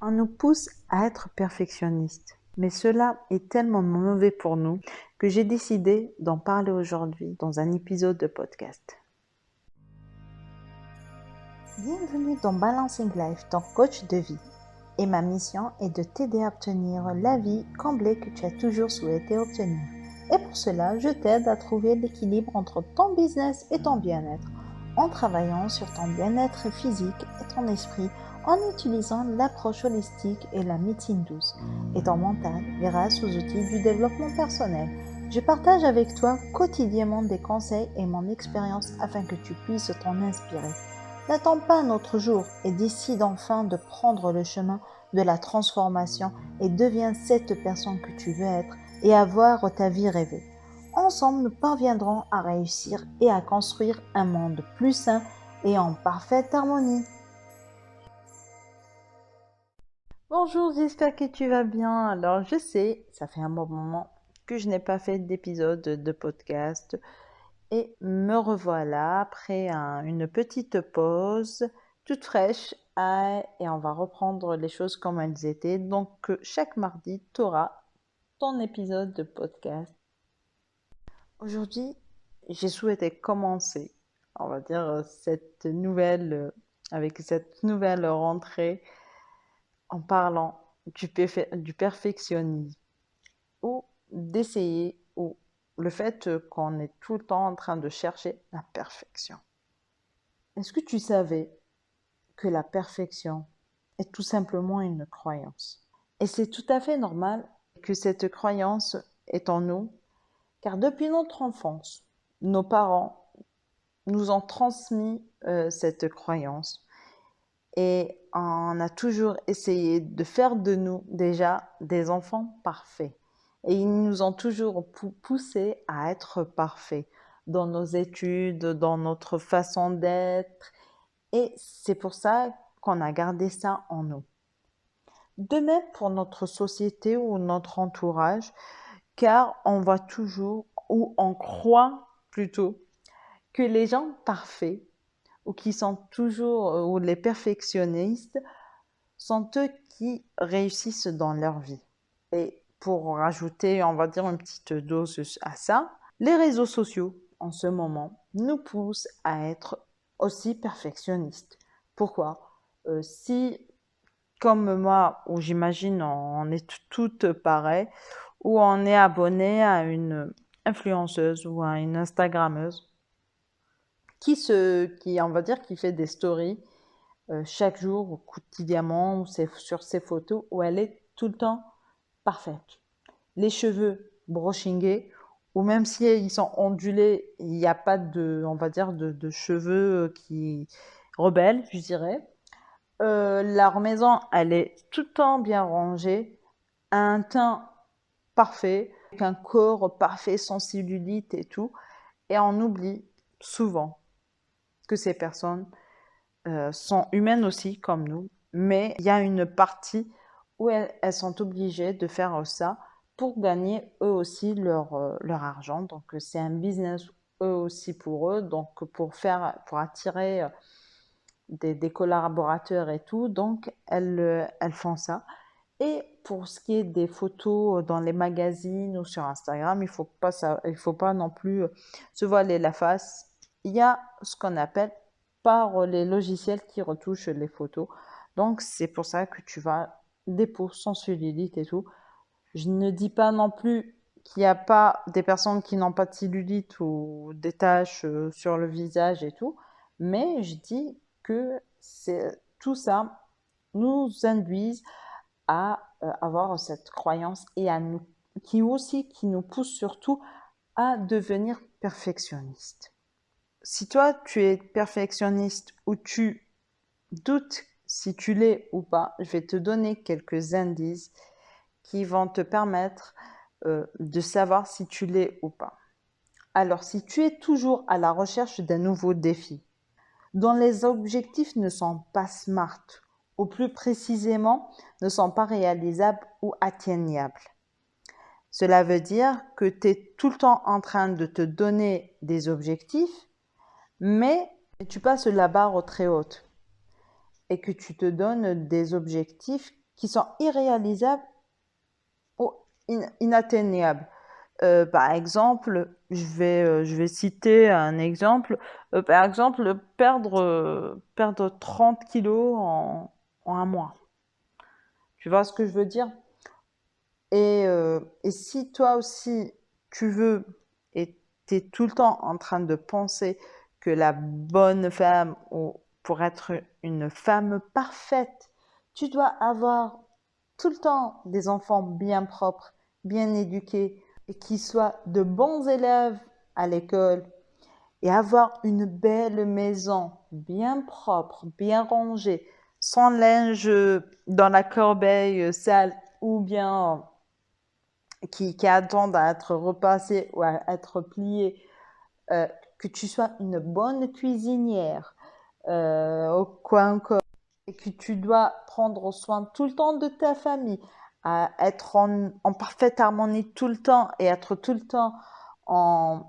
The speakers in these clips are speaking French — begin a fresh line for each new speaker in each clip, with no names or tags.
On nous pousse à être perfectionniste, mais cela est tellement mauvais pour nous que j'ai décidé d'en parler aujourd'hui dans un épisode de podcast. Bienvenue dans Balancing Life, ton coach de vie. Et ma mission est de t'aider à obtenir la vie comblée que tu as toujours souhaité obtenir. Et pour cela, je t'aide à trouver l'équilibre entre ton business et ton bien-être, en travaillant sur ton bien-être physique et ton esprit, en utilisant l'approche holistique et la médecine douce, et ton mental grâce aux outils du développement personnel. Je partage avec toi quotidiennement des conseils et mon expérience afin que tu puisses t'en inspirer. N'attends pas un autre jour et décide enfin de prendre le chemin de la transformation et deviens cette personne que tu veux être et avoir ta vie rêvée. Ensemble, nous parviendrons à réussir et à construire un monde plus sain et en parfaite harmonie. Bonjour, j'espère que tu vas bien. Alors, je sais, ça fait un bon moment que je n'ai pas fait d'épisode de podcast et me revoilà après une petite pause toute fraîche et on va reprendre les choses comme elles étaient. Donc, chaque mardi, tu auras ton épisode de podcast. Aujourd'hui, j'ai souhaité commencer, on va dire, avec cette nouvelle rentrée en parlant du perfectionnisme ou d'essayer ou le fait qu'on est tout le temps en train de chercher la perfection. Est-ce que tu savais que la perfection est tout simplement une croyance? Et c'est tout à fait normal que cette croyance est en nous, car depuis notre enfance, nos parents nous ont transmis cette croyance et on a toujours essayé de faire de nous déjà des enfants parfaits. Et ils nous ont toujours poussés à être parfaits dans nos études, dans notre façon d'être. Et c'est pour ça qu'on a gardé ça en nous. De même pour notre société ou notre entourage, car on voit toujours, ou on croit plutôt, que les gens parfaits, ou qui sont toujours, ou les perfectionnistes, sont eux qui réussissent dans leur vie. Et pour rajouter, on va dire, une petite dose à ça, les réseaux sociaux, en ce moment, nous poussent à être aussi perfectionnistes. Pourquoi? Si, comme moi, où j'imagine on est toutes pareilles, où on est abonné à une influenceuse ou à une Instagrammeuse, on va dire, qui fait des stories chaque jour ou quotidiennement sur ses photos où elle est tout le temps parfaite. Les cheveux brushingés, ou même si ils sont ondulés, il n'y a pas on va dire, de cheveux qui rebelles, je dirais. Leur maison, elle est tout le temps bien rangée, un teint parfait, avec un corps parfait, sans cellulite et tout. Et on oublie souvent que ces personnes sont humaines aussi comme nous, mais il y a une partie où elles sont obligées de faire ça pour gagner eux aussi leur argent. Donc c'est un business eux aussi pour eux, donc pour attirer des collaborateurs et tout. Donc elles font ça. Et pour ce qui est des photos dans les magazines ou sur Instagram, il faut pas non plus se voiler la face. Il y a ce qu'on appelle par les logiciels qui retouchent les photos. Donc, c'est pour ça que tu vas des peaux sans cellulite et tout. Je ne dis pas non plus qu'il n'y a pas des personnes qui n'ont pas de cellulite ou des taches sur le visage et tout, mais je dis que tout ça nous induise à avoir cette croyance et qui nous pousse surtout à devenir perfectionniste. Si toi, tu es perfectionniste ou tu doutes si tu l'es ou pas, je vais te donner quelques indices qui vont te permettre de savoir si tu l'es ou pas. Alors, si tu es toujours à la recherche d'un nouveau défi, dont les objectifs ne sont pas smart, ou plus précisément, ne sont pas réalisables ou atteignables. Cela veut dire que tu es tout le temps en train de te donner des objectifs, mais tu passes la barre très haute et que tu te donnes des objectifs qui sont irréalisables ou inatteignables. Par exemple, je vais citer un exemple. Par exemple, perdre 30 kilos en un mois. Tu vois ce que je veux dire? Et si toi aussi, tu veux, et tu es tout le temps en train de penser que la bonne femme, ou pour être une femme parfaite, tu dois avoir tout le temps des enfants bien propres, bien éduqués, et qui soient de bons élèves à l'école, et avoir une belle maison, bien propre, bien rangée, sans linge dans la corbeille sale, ou bien qui attendent à être repassés ou à être pliés, que tu sois une bonne cuisinière, quoi encore, et que tu dois prendre soin tout le temps de ta famille, à être en parfaite harmonie tout le temps et être tout le temps en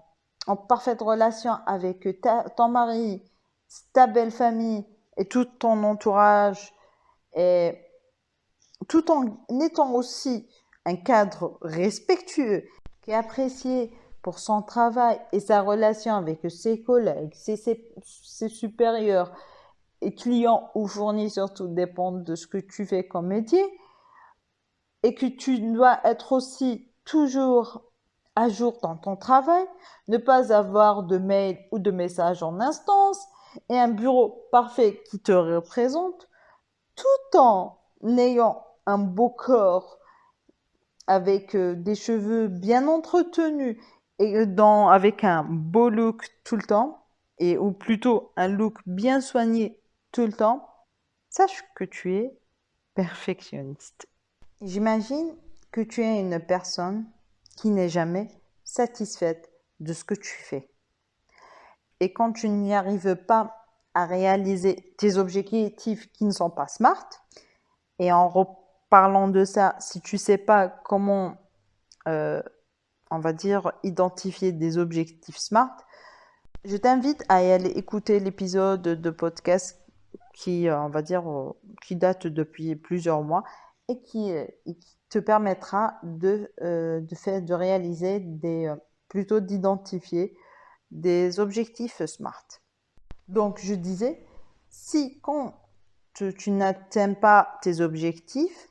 parfaite relation avec ton mari, ta belle famille et tout ton entourage, et tout en étant aussi un cadre respectueux, qui est apprécié pour son travail et sa relation avec ses collègues, ses supérieurs et clients ou fournis surtout, dépend de ce que tu fais comme métier, et que tu dois être aussi toujours à jour dans ton travail, ne pas avoir de mails ou de messages en instance, et un bureau parfait qui te représente, tout en ayant un beau corps avec des cheveux bien entretenus et avec un beau look tout le temps, ou plutôt un look bien soigné tout le temps, sache que tu es perfectionniste. J'imagine que tu es une personne qui n'est jamais satisfaite de ce que tu fais. Et quand tu n'y arrives pas à réaliser tes objectifs qui ne sont pas smart, et en reparlant de ça, si tu ne sais pas comment, on va dire, identifier des objectifs smart, je t'invite à y aller écouter l'épisode de podcast qui, on va dire, qui date depuis plusieurs mois, et qui te permettra de réaliser plutôt d'identifier des objectifs SMART. Donc, je disais, si quand tu n'atteins pas tes objectifs,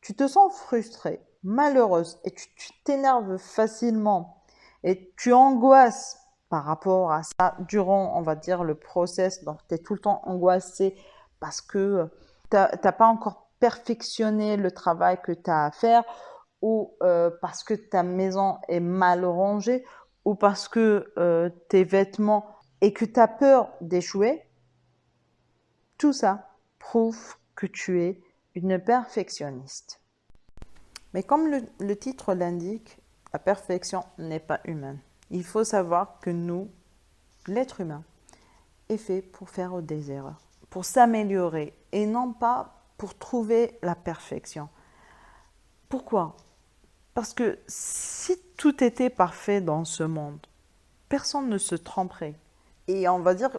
tu te sens frustré, malheureuse, et tu t'énerves facilement, et tu angoisses par rapport à ça durant, on va dire, le process. Donc, tu es tout le temps angoissé parce que tu n'as pas encore perfectionné le travail que tu as à faire, ou parce que ta maison est mal rangée, ou parce que tes vêtements, et que tu as peur d'échouer. Tout ça prouve que tu es une perfectionniste. Mais comme le titre l'indique, la perfection n'est pas humaine. Il faut savoir que nous, l'être humain, est fait pour faire des erreurs, pour s'améliorer, et non pas pour trouver la perfection. Pourquoi? Parce que si tout était parfait dans ce monde, personne ne se tromperait. Et on va dire,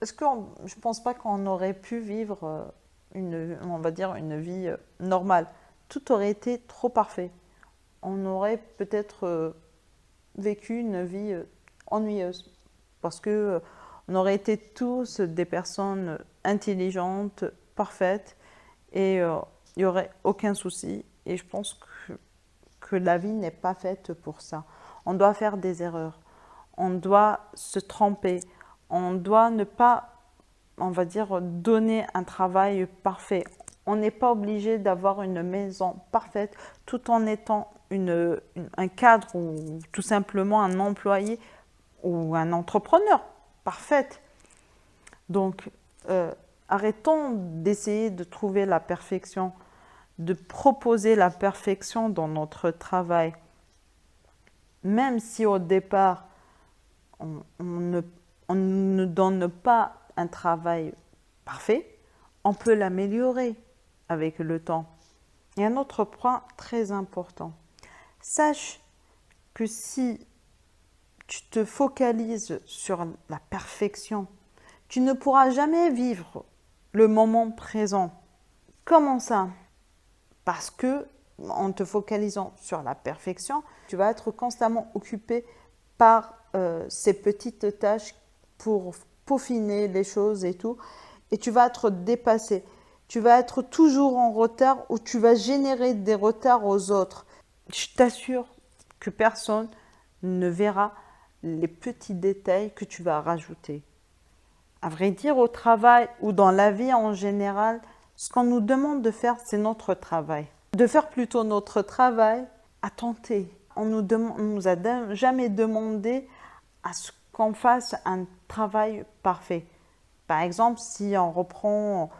je ne pense pas qu'on aurait pu vivre on va dire, une vie normale. Tout aurait été trop parfait. On aurait peut-être vécu une vie ennuyeuse, parce que on aurait été tous des personnes intelligentes, parfaites, et il n'y aurait aucun souci. Et je pense que la vie n'est pas faite pour ça. On doit faire des erreurs, on doit se tromper, on doit ne pas, on va dire, donner un travail parfait. On n'est pas obligé d'avoir une maison parfaite tout en étant un cadre, ou tout simplement un employé ou un entrepreneur parfait. Donc, arrêtons d'essayer de trouver la perfection, de proposer la perfection dans notre travail. Même si au départ, on ne donne pas un travail parfait, on peut l'améliorer avec le temps. Et un autre point très important, sache que si tu te focalises sur la perfection, tu ne pourras jamais vivre le moment présent. Comment ça? Parce que en te focalisant sur la perfection, tu vas être constamment occupé par ces petites tâches pour peaufiner les choses et tout. Et tu vas être dépassé. Tu vas être toujours en retard ou tu vas générer des retards aux autres. Je t'assure que personne ne verra les petits détails que tu vas rajouter. À vrai dire, au travail ou dans la vie en général, ce qu'on nous demande de faire, c'est notre travail. De faire plutôt notre travail à tenter. On nous a jamais demandé à ce qu'on fasse un travail parfait. Par exemple, si on reprend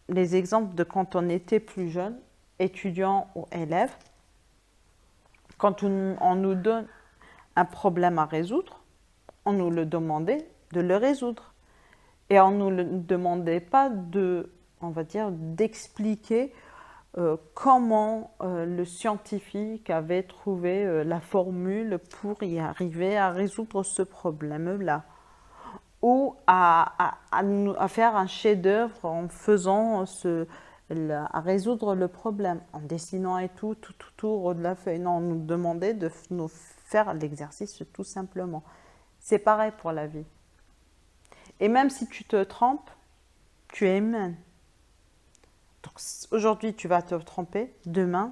les exemples de quand on était plus jeune, étudiant ou élève, quand on nous donne un problème à résoudre, on nous le demandait de le résoudre. Et on ne nous demandait pas d'expliquer comment le scientifique avait trouvé la formule pour y arriver à résoudre ce problème-là. Ou à faire un chef-d'œuvre en faisant à résoudre le problème, en dessinant et tout autour de la feuille. Non, on nous demandait de nous faire l'exercice tout simplement. C'est pareil pour la vie. Et même si tu te trompes, tu es humain. Donc aujourd'hui, tu vas te tromper, demain,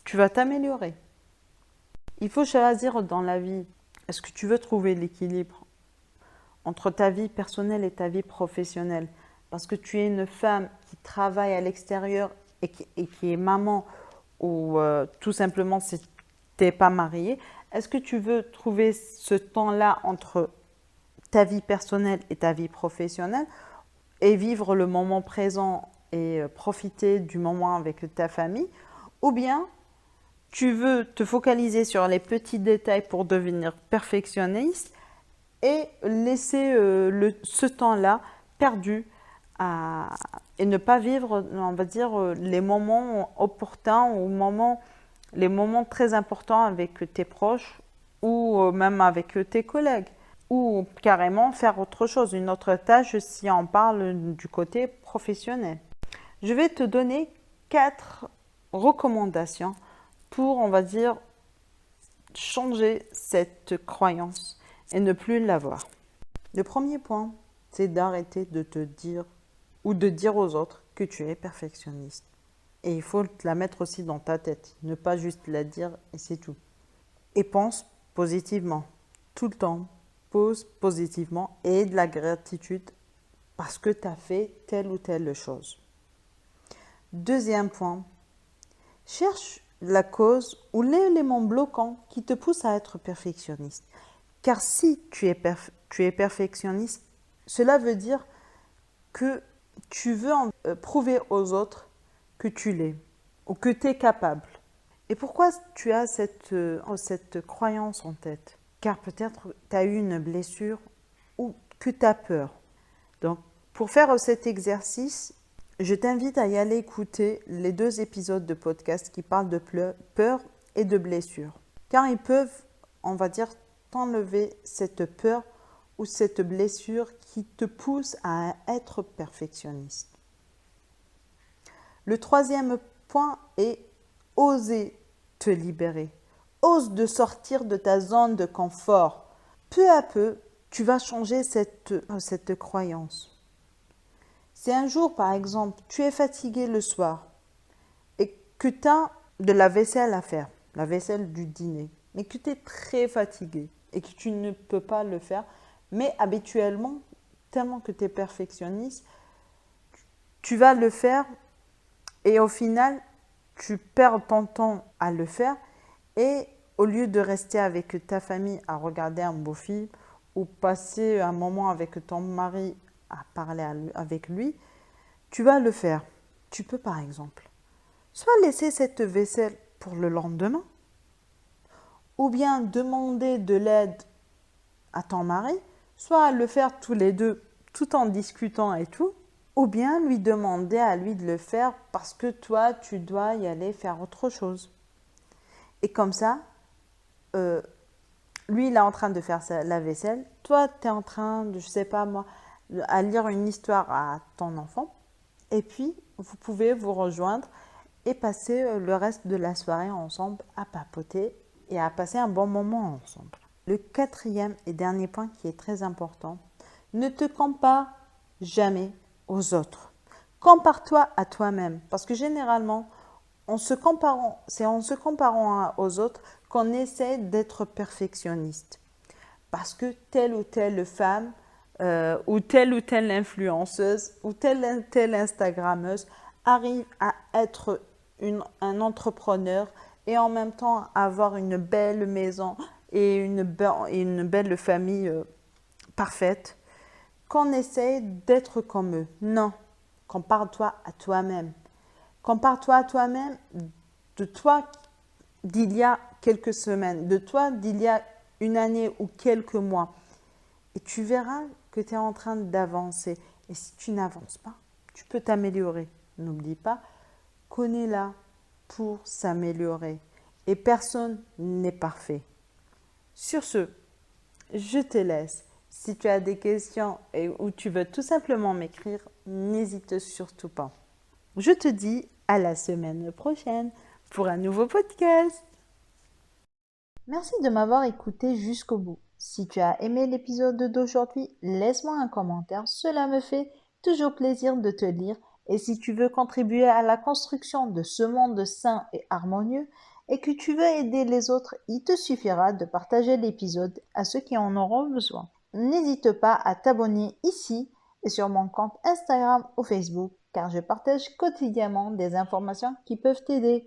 tu vas t'améliorer. Il faut choisir dans la vie. Est-ce que tu veux trouver l'équilibre entre ta vie personnelle et ta vie professionnelle? Parce que tu es une femme qui travaille à l'extérieur et qui est maman ou tout simplement si tu n'es pas mariée. Est-ce que tu veux trouver ce temps-là entre ta vie personnelle et ta vie professionnelle et vivre le moment présent et profiter du moment avec ta famille, ou bien tu veux te focaliser sur les petits détails pour devenir perfectionniste et laisser ce temps-là perdu et ne pas vivre, on va dire, les moments opportuns ou les moments très importants avec tes proches ou même avec tes collègues. Ou carrément faire autre chose, une autre tâche si on parle du côté professionnel. Je vais te donner 4 recommandations pour, on va dire, changer cette croyance et ne plus l'avoir. Le premier point, c'est d'arrêter de te dire ou de dire aux autres que tu es perfectionniste. Et il faut te la mettre aussi dans ta tête, ne pas juste la dire et c'est tout. Et pense positivement, tout le temps. Pose positivement et de la gratitude parce que tu as fait telle ou telle chose. Deuxième point, cherche la cause ou l'élément bloquant qui te pousse à être perfectionniste. Car si tu es perfectionniste, cela veut dire que tu veux prouver aux autres que tu l'es ou que tu es capable. Et pourquoi tu as cette croyance en tête? Car peut-être tu as eu une blessure ou que tu as peur. Donc, pour faire cet exercice, je t'invite à y aller écouter les 2 épisodes de podcast qui parlent de peur et de blessure. Car ils peuvent, on va dire, t'enlever cette peur ou cette blessure qui te pousse à être perfectionniste. Le troisième point est oser te libérer. Ose de sortir de ta zone de confort. Peu à peu, tu vas changer cette croyance. Si un jour, par exemple, tu es fatigué le soir et que tu as de la vaisselle à faire, la vaisselle du dîner, mais que tu es très fatigué et que tu ne peux pas le faire, mais habituellement, tellement que tu es perfectionniste, tu vas le faire et au final, tu perds ton temps à le faire. Et au lieu de rester avec ta famille à regarder un beau film ou passer un moment avec ton mari à parler avec lui, tu vas le faire. Tu peux par exemple soit laisser cette vaisselle pour le lendemain, ou bien demander de l'aide à ton mari, soit le faire tous les deux tout en discutant et tout, ou bien lui demander à lui de le faire parce que toi, tu dois y aller faire autre chose. Et comme ça, lui, il est en train de faire la vaisselle. Toi, tu es en train de, je sais pas moi, à lire une histoire à ton enfant. Et puis, vous pouvez vous rejoindre et passer le reste de la soirée ensemble à papoter et à passer un bon moment ensemble. Le quatrième et dernier point qui est très important, ne te compare jamais aux autres. Compare-toi à toi-même parce que généralement, c'est en se comparant aux autres qu'on essaie d'être perfectionniste. Parce que telle ou telle femme ou telle influenceuse ou telle Instagrammeuse arrive à être un entrepreneur et en même temps avoir une belle maison et une belle famille parfaite, qu'on essaie d'être comme eux. Non, compare-toi à toi-même. Compare-toi à toi-même de toi d'il y a quelques semaines, de toi d'il y a une année ou quelques mois. Et tu verras que tu es en train d'avancer. Et si tu n'avances pas, tu peux t'améliorer. N'oublie pas qu'on est là pour s'améliorer. Et personne n'est parfait. Sur ce, je te laisse. Si tu as des questions ou tu veux tout simplement m'écrire, n'hésite surtout pas. Je te dis à la semaine prochaine pour un nouveau podcast. Merci de m'avoir écouté jusqu'au bout. Si tu as aimé l'épisode d'aujourd'hui, laisse-moi un commentaire. Cela me fait toujours plaisir de te lire. Et si tu veux contribuer à la construction de ce monde sain et harmonieux et que tu veux aider les autres, il te suffira de partager l'épisode à ceux qui en auront besoin. N'hésite pas à t'abonner ici et sur mon compte Instagram ou Facebook car je partage quotidiennement des informations qui peuvent t'aider.